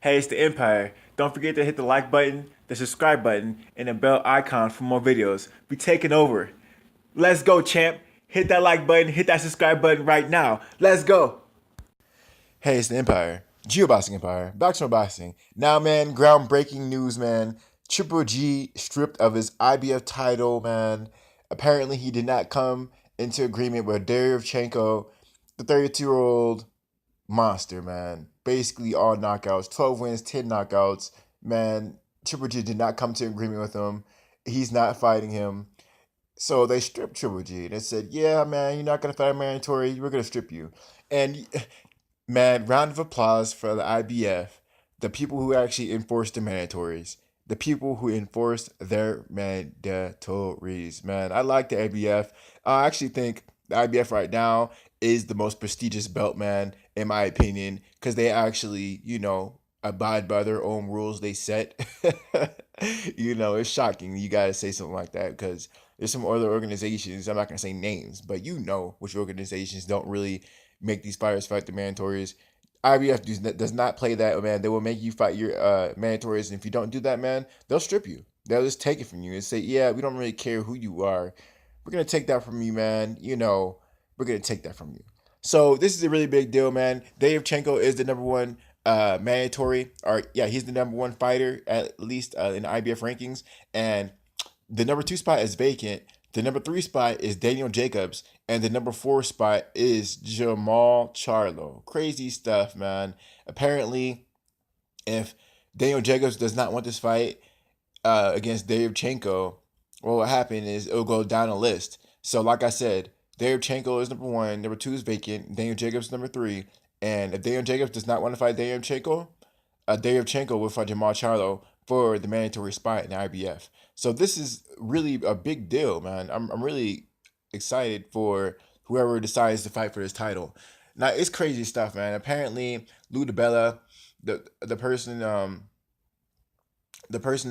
Hey, it's the Empire. Don't forget to hit the like button, the subscribe button, and the bell icon for more videos. We taking over. Let's go, champ. Hit that like button, hit that subscribe button right now. Let's go. Hey, it's the Empire. Geoboxing Empire. Back to boxing. Now, man, groundbreaking news, man. Triple G stripped of his IBF title, man. Apparently, he did not come into agreement with Derevchenko, the 32-year-old monster, man. Basically, all knockouts, 12 wins, 10 knockouts. Man, Triple G did not come to agreement with him. He's not fighting him. So they stripped Triple G. They said, yeah, man, you're not going to fight a mandatory. We're going to strip you. And man, round of applause for the IBF, the people who actually enforced the mandatories, the people who enforced their mandatories. Man, I like the IBF. I actually think the IBF right now is the most prestigious belt, man, in my opinion, because they actually, abide by their own rules they set. It's shocking you guys say something like that because there's some other organizations, I'm not going to say names, but which organizations don't really make these fighters fight the mandatories. IBF does not play that, man. They will make you fight your mandatories, and if you don't do that, man, they'll strip you. They'll just take it from you and say, yeah, we don't really care who you are. We're going to take that from you, man. We're going to take that from you. So this is a really big deal, man. Derevchenko is the number one mandatory, or yeah, he's the number one fighter, at least in the IBF rankings. And the number two spot is vacant. The number three spot is Daniel Jacobs, and the number four spot is Jamal Charlo. Crazy stuff, man. Apparently, if Daniel Jacobs does not want this fight against Derevchenko, what will happen is it'll go down a list. So, like I said, Derevchenko is number one, number two is vacant, Daniel Jacobs is number three, and if Daniel Jacobs does not want to fight Derevchenko will fight Jamal Charlo for the mandatory spot in the IBF. So this is really a big deal, man. I'm really excited for whoever decides to fight for this title. Now it's crazy stuff, man. Apparently, Lou DiBella, the person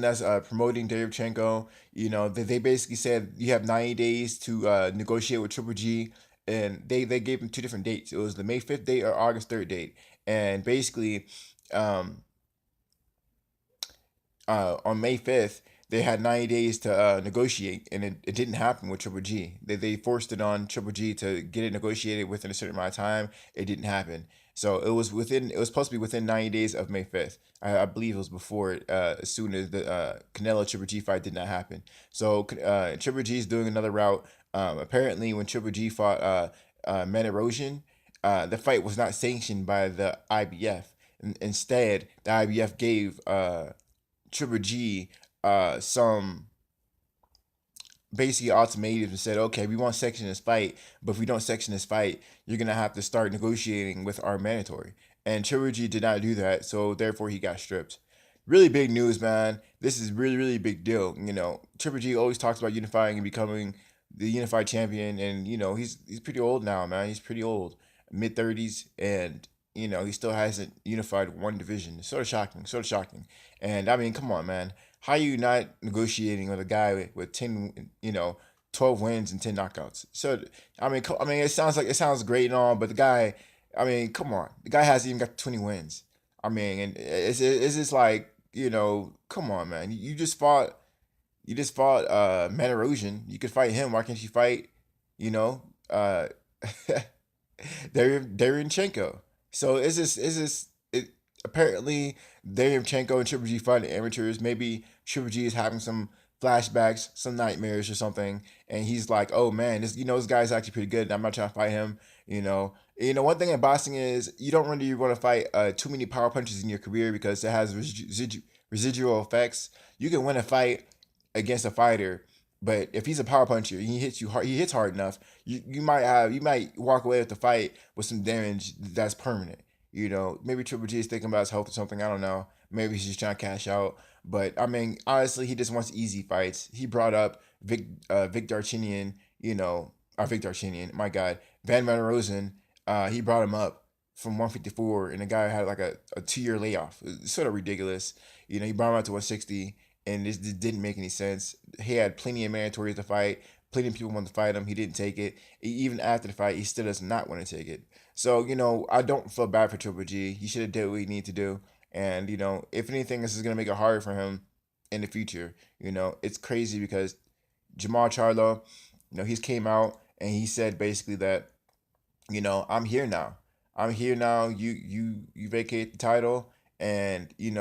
that's promoting Derevchenko, they basically said you have 90 days to negotiate with Triple G, and they gave him two different dates. It was the May 5th date or August 3rd date, and basically, um, on May 5th, they had 90 days to negotiate, and it didn't happen with Triple G. They forced it on Triple G to get it negotiated within a certain amount of time. It didn't happen. So it was supposed to be within 90 days of May 5th. I believe it was before it, as soon as the Canelo Triple G fight did not happen. So Triple G is doing another route. Apparently, when Triple G fought Manarosian, the fight was not sanctioned by the IBF. Instead, the IBF gave Triple G some basically ultimatums and said, okay, we want to section this fight, but if we don't section this fight, you're gonna have to start negotiating with our mandatory. And Triple G did not do that, so therefore he got stripped. Really big news, man. This is really, really big deal. Triple G always talks about unifying and becoming the unified champion, and he's pretty old now, man. He's pretty old, mid 30s, and he still hasn't unified one division. It's sort of shocking, sort of shocking. And I mean, come on, man. How are you not negotiating with a guy with 10, 12 wins and 10 knockouts? So I mean, it sounds great and all, but the guy, I mean, come on, the guy hasn't even got 20 wins. I mean, and it's just like come on, man. You just fought Man Erosion. You could fight him. Why can't you fight, you know, uh, Derevchenko? So apparently Derevchenko and Triple G fighting amateurs. Maybe Triple G is having some flashbacks, some nightmares or something, and he's like, "Oh man, this guy's actually pretty good. I'm not trying to fight him." One thing in boxing is you don't really want to fight too many power punches in your career because it has residual effects. You can win a fight against a fighter, but if he's a power puncher, he hits you hard. He hits hard enough. You might walk away with the fight with some damage that's permanent. Maybe Triple G is thinking about his health or something. I don't know. Maybe he's just trying to cash out. But I mean, honestly, he just wants easy fights. He brought up Vic Darchinyan. Vic Darchinyan. My God, Van Rosen. He brought him up from 154, and the guy had like a 2 year layoff. It's sort of ridiculous. He brought him out to 160, and this didn't make any sense. He had plenty of mandatories to fight. Plenty of people wanted to fight him. He didn't take it. Even after the fight, he still does not want to take it. So, I don't feel bad for Triple G. He should have did what he needed to do. And if anything, this is gonna make it harder for him in the future. It's crazy because Jamal Charlo, he's came out and he said basically that, I'm here now. I'm here now. You vacate the title, and you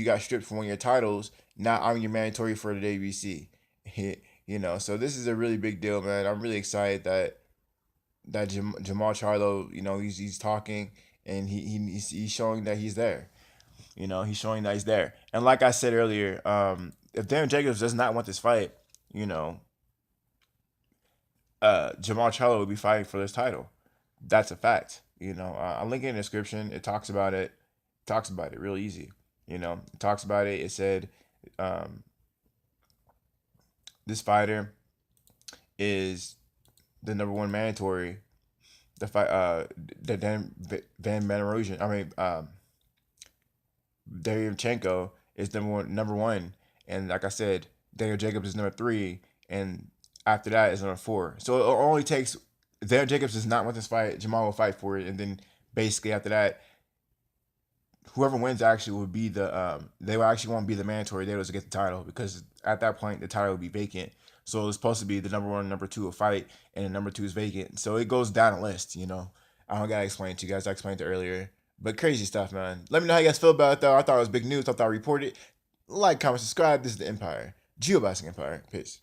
got stripped from one of your titles. Now I'm your mandatory for the WBC. So this is a really big deal, man. I'm really excited that Jamal Charlo, he's talking, and he's showing that he's there. He's showing that he's there. And like I said earlier, if Darren Jacobs does not want this fight, you know, Jamal Charlo will be fighting for this title. That's a fact. I'll link it in the description. It talks about it. Talks about it real easy. It talks about it. It said, this fighter is the number one mandatory. The fight, the Van Marozsan. Derevchenko is number one, and like I said, Daniel Jacobs is number 3, and after that is number 4. So it only takes Daniel Jacobs does not want this fight. Jamal will fight for it, and then basically after that, whoever wins actually will be they will actually won't be the mandatory. They will get the title because at that point the title will be vacant. So it's supposed to be the number 1 and number 2 will fight, and the number 2 is vacant. So it goes down a list. I don't gotta explain it to you guys. I explained it earlier. But crazy stuff, man. Let me know how you guys feel about it, though. I thought it was big news. I thought I reported. Like, comment, subscribe. This is the Empire. Geoboxing Empire. Peace.